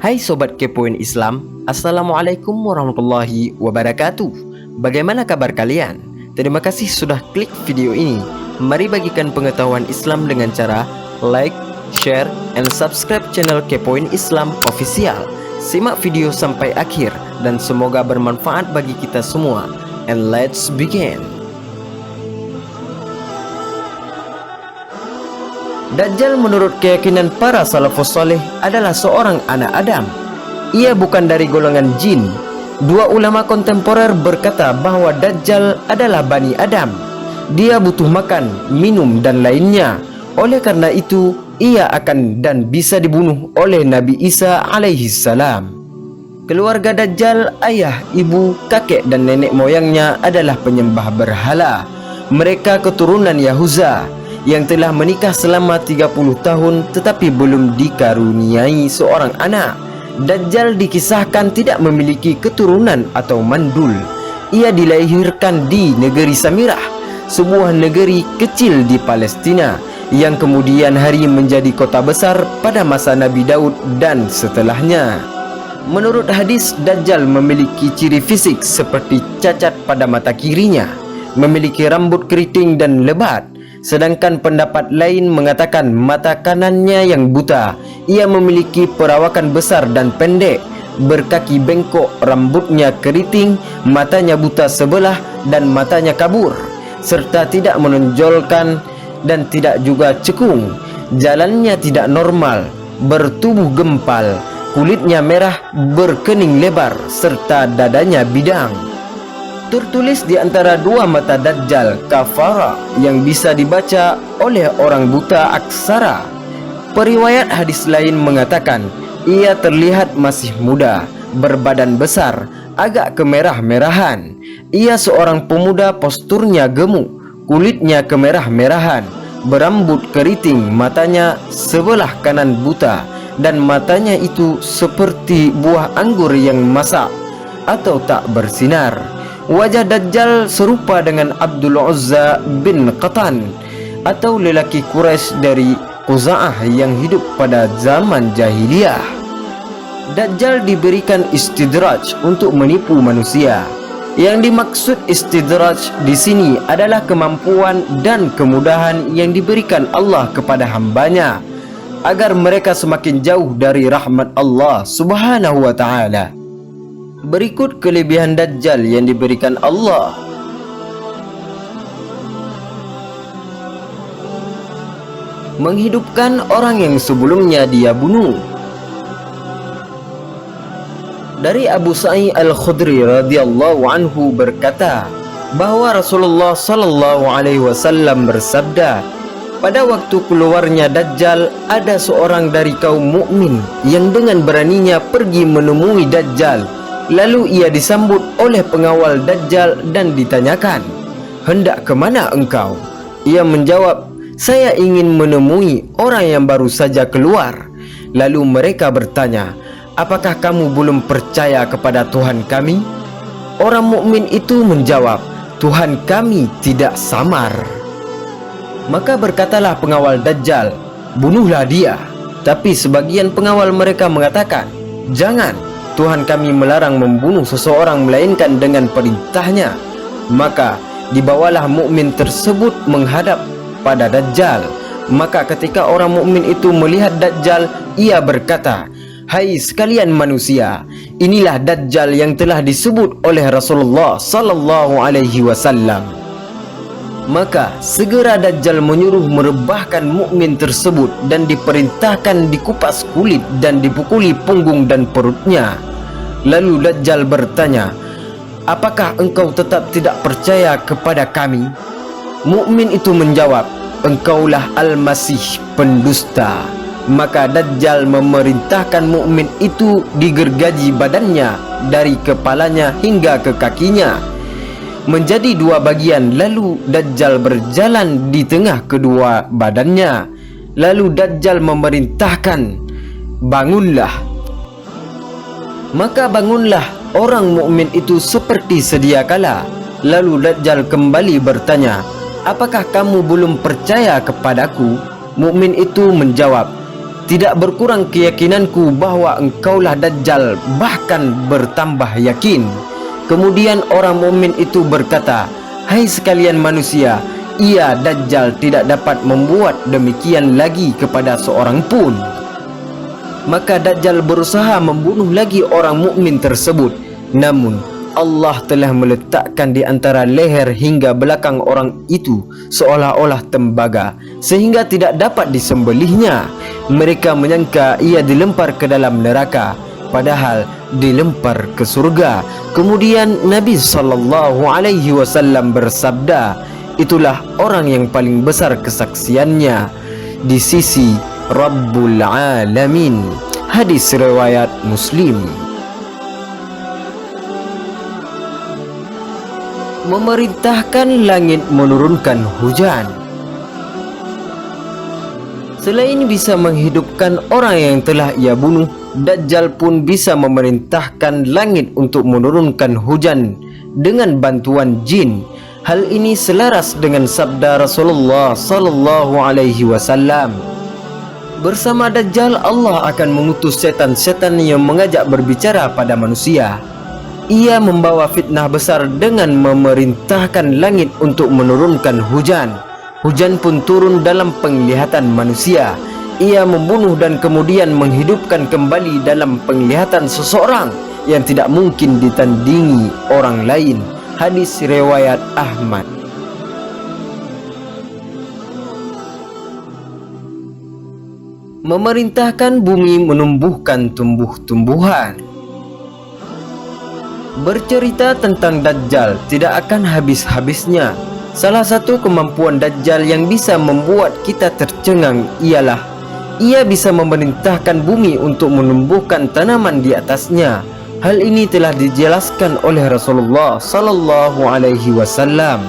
Hai Sobat Kepoin Islam, Assalamualaikum warahmatullahi wabarakatuh. Bagaimana kabar kalian? Terima kasih sudah klik video ini. Mari bagikan pengetahuan Islam dengan cara like, share, and subscribe channel Kepoin Islam Official. Simak video sampai akhir dan semoga bermanfaat bagi kita semua. And let's begin. Dajjal menurut keyakinan para salafus saleh adalah seorang anak Adam. Ia bukan dari golongan jin. Dua ulama kontemporer berkata bahwa Dajjal adalah Bani Adam. Dia butuh makan, minum dan lainnya. Oleh karena itu, ia akan dan bisa dibunuh oleh Nabi Isa alaihi salam. Keluarga Dajjal, ayah, ibu, kakek dan nenek moyangnya adalah penyembah berhala. Mereka keturunan Yahuza yang telah menikah selama 30 tahun tetapi belum dikaruniai seorang anak. Dajjal dikisahkan tidak memiliki keturunan atau mandul. Ia dilahirkan di negeri Samirah, sebuah negeri kecil di Palestina yang kemudian hari menjadi kota besar pada masa Nabi Daud dan setelahnya. Menurut hadis, Dajjal memiliki ciri fisik seperti cacat pada mata kirinya, memiliki rambut keriting dan lebat. Sedangkan pendapat lain mengatakan mata kanannya yang buta. Ia memiliki perawakan besar dan pendek, berkaki bengkok, rambutnya keriting, matanya buta sebelah dan matanya kabur, serta tidak menonjolkan dan tidak juga cekung. Jalannya tidak normal, bertubuh gempal, kulitnya merah, berkening lebar, serta dadanya bidang. Tertulis di antara dua mata Dajjal kafara yang bisa dibaca oleh orang buta aksara. Periwayat hadis lain mengatakan ia terlihat masih muda, berbadan besar, agak kemerah-merahan. Ia seorang pemuda, posturnya gemuk, kulitnya kemerah-merahan, berambut keriting, matanya sebelah kanan buta, dan matanya itu seperti buah anggur yang masak atau tak bersinar. Wajah Dajjal serupa dengan Abdul Uzza bin Qatan atau lelaki Quraisy dari Khuza'ah yang hidup pada zaman jahiliyah. Dajjal diberikan istidraj untuk menipu manusia. Yang dimaksud istidraj di sini adalah kemampuan dan kemudahan yang diberikan Allah kepada hambanya agar mereka semakin jauh dari rahmat Allah Subhanahu wa ta'ala. Berikut kelebihan Dajjal yang diberikan Allah. Menghidupkan orang yang sebelumnya dia bunuh. Dari Abu Sa'id Al-Khudri radhiyallahu anhu berkata bahwa Rasulullah sallallahu alaihi wasallam bersabda, pada waktu keluarnya Dajjal ada seorang dari kaum mukmin yang dengan beraninya pergi menemui Dajjal. Lalu ia disambut oleh pengawal Dajjal dan ditanyakan, hendak ke mana engkau? Ia menjawab, saya ingin menemui orang yang baru saja keluar. Lalu mereka bertanya, apakah kamu belum percaya kepada Tuhan kami? Orang mukmin itu menjawab, Tuhan kami tidak samar. Maka berkatalah pengawal Dajjal, bunuhlah dia. Tapi sebagian pengawal mereka mengatakan, jangan, Tuhan kami melarang membunuh seseorang melainkan dengan perintahnya. Maka dibawalah mukmin tersebut menghadap pada Dajjal. Maka ketika orang mukmin itu melihat Dajjal, ia berkata, hai sekalian manusia, inilah Dajjal yang telah disebut oleh Rasulullah sallallahu alaihi wasallam. Maka segera Dajjal menyuruh merebahkan mukmin tersebut dan diperintahkan dikupas kulit dan dipukuli punggung dan perutnya. Lalu Dajjal bertanya, apakah engkau tetap tidak percaya kepada kami? Mukmin itu menjawab, engkaulah Al-Masih pendusta. Maka Dajjal memerintahkan mukmin itu digergaji badannya dari kepalanya hingga ke kakinya menjadi dua bagian. Lalu Dajjal berjalan di tengah kedua badannya. Lalu Dajjal memerintahkan, bangunlah. Maka bangunlah orang mukmin itu seperti sedia kala. Lalu Dajjal kembali bertanya, apakah kamu belum percaya kepadaku? Mukmin itu menjawab, tidak berkurang keyakinanku bahwa engkaulah Dajjal, bahkan bertambah yakin." Kemudian orang mukmin itu berkata, "Hai sekalian manusia, ia Dajjal tidak dapat membuat demikian lagi kepada seorang pun." Maka Dajjal berusaha membunuh lagi orang mukmin tersebut. Namun Allah telah meletakkan di antara leher hingga belakang orang itu seolah-olah tembaga, sehingga tidak dapat disembelihnya. Mereka menyangka ia dilempar ke dalam neraka, padahal dilempar ke surga. Kemudian Nabi SAW bersabda, "Itulah orang yang paling besar kesaksiannya di sisi Rabbul Alamin." Hadis riwayat Muslim. Memerintahkan langit menurunkan hujan. Selain bisa menghidupkan orang yang telah ia bunuh, Dajjal pun bisa memerintahkan langit untuk menurunkan hujan dengan bantuan jin. Hal ini selaras dengan sabda Rasulullah sallallahu alaihi wasallam. Bersama Dajjal, Allah akan mengutus setan-setan yang mengajak berbicara pada manusia. Ia membawa fitnah besar dengan memerintahkan langit untuk menurunkan hujan. Hujan pun turun dalam penglihatan manusia. Ia membunuh dan kemudian menghidupkan kembali dalam penglihatan seseorang yang tidak mungkin ditandingi orang lain. Hadis riwayat Ahmad. Memerintahkan bumi menumbuhkan tumbuh-tumbuhan. Bercerita tentang Dajjal tidak akan habis-habisnya. Salah satu kemampuan Dajjal yang bisa membuat kita tercengang ialah ia bisa memerintahkan bumi untuk menumbuhkan tanaman di atasnya. Hal ini telah dijelaskan oleh Rasulullah sallallahu alaihi wasallam.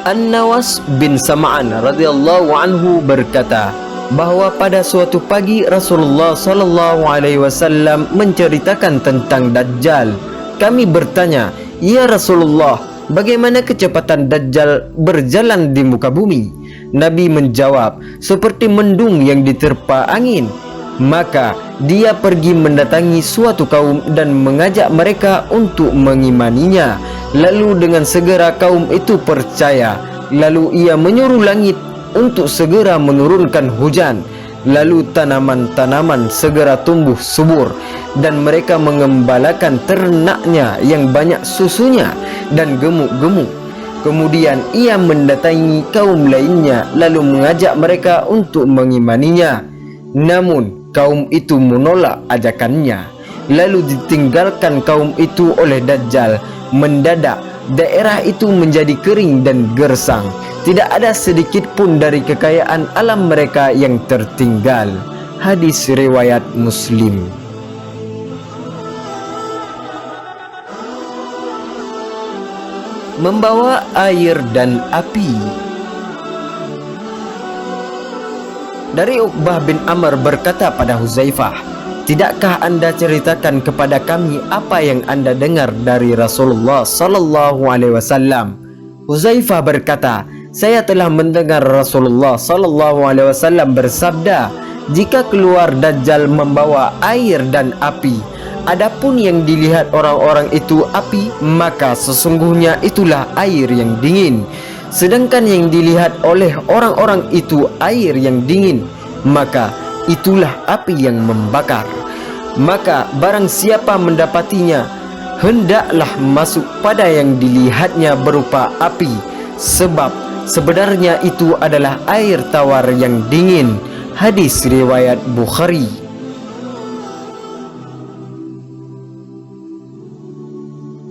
An-Nawas bin Sam'an radhiyallahu anhu berkata bahwa pada suatu pagi Rasulullah sallallahu alaihi wasallam menceritakan tentang Dajjal. Kami bertanya, "Ya Rasulullah, bagaimana kecepatan Dajjal berjalan di muka bumi?" Nabi menjawab, "Seperti mendung yang diterpa angin." Maka dia pergi mendatangi suatu kaum dan mengajak mereka untuk mengimaninya. Lalu dengan segera kaum itu percaya. Lalu ia menyuruh langit untuk segera menurunkan hujan. Lalu tanaman-tanaman segera tumbuh subur dan mereka mengembalakan ternaknya yang banyak susunya dan gemuk-gemuk. Kemudian ia mendatangi kaum lainnya lalu mengajak mereka untuk mengimaninya. Namun kaum itu menolak ajakannya. Lalu ditinggalkan kaum itu oleh Dajjal. Mendadak daerah itu menjadi kering dan gersang. Tidak ada sedikit pun dari kekayaan alam mereka yang tertinggal. Hadis riwayat Muslim. Membawa air dan api. Dari Uqbah bin Amr berkata pada Huzaifah, "Tidakkah anda ceritakan kepada kami apa yang anda dengar dari Rasulullah sallallahu alaihi wasallam?" Huzaifah berkata, "Saya telah mendengar Rasulullah sallallahu alaihi wasallam bersabda, jika keluar Dajjal membawa air dan api, adapun yang dilihat orang-orang itu api, maka sesungguhnya itulah air yang dingin. Sedangkan yang dilihat oleh orang-orang itu air yang dingin, maka itulah api yang membakar. Maka barang siapa mendapatinya, hendaklah masuk pada yang dilihatnya berupa api, sebab sebenarnya itu adalah air tawar yang dingin." Hadis riwayat Bukhari.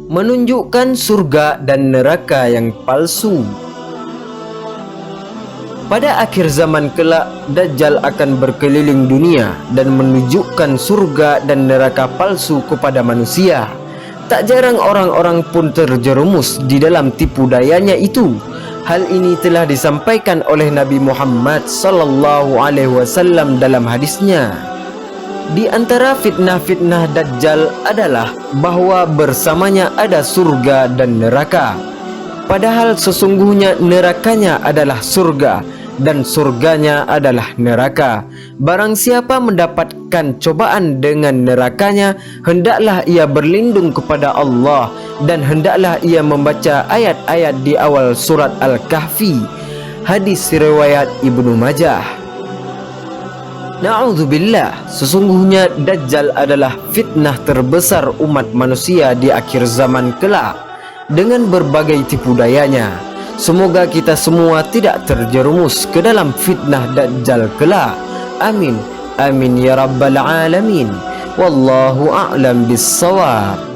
Menunjukkan surga dan neraka yang palsu. Pada akhir zaman kelak, Dajjal akan berkeliling dunia dan menunjukkan surga dan neraka palsu kepada manusia. Tak jarang orang-orang pun terjerumus di dalam tipu dayanya itu. Hal ini telah disampaikan oleh Nabi Muhammad sallallahu alaihi wasallam dalam hadisnya. Di antara fitnah-fitnah Dajjal adalah bahwa bersamanya ada surga dan neraka. Padahal sesungguhnya nerakanya adalah surga dan surganya adalah neraka. Barang siapa mendapatkan cobaan dengan nerakanya, hendaklah ia berlindung kepada Allah dan hendaklah ia membaca ayat-ayat di awal surat Al-Kahfi. Hadis riwayat Ibnu Majah. Na'udzubillah, sesungguhnya Dajjal adalah fitnah terbesar umat manusia di akhir zaman kelak dengan berbagai tipu dayanya. Semoga kita semua tidak terjerumus ke dalam fitnah Dajjal kelak. Amin. Amin ya rabbal alamin. Wallahu a'lam bissawab.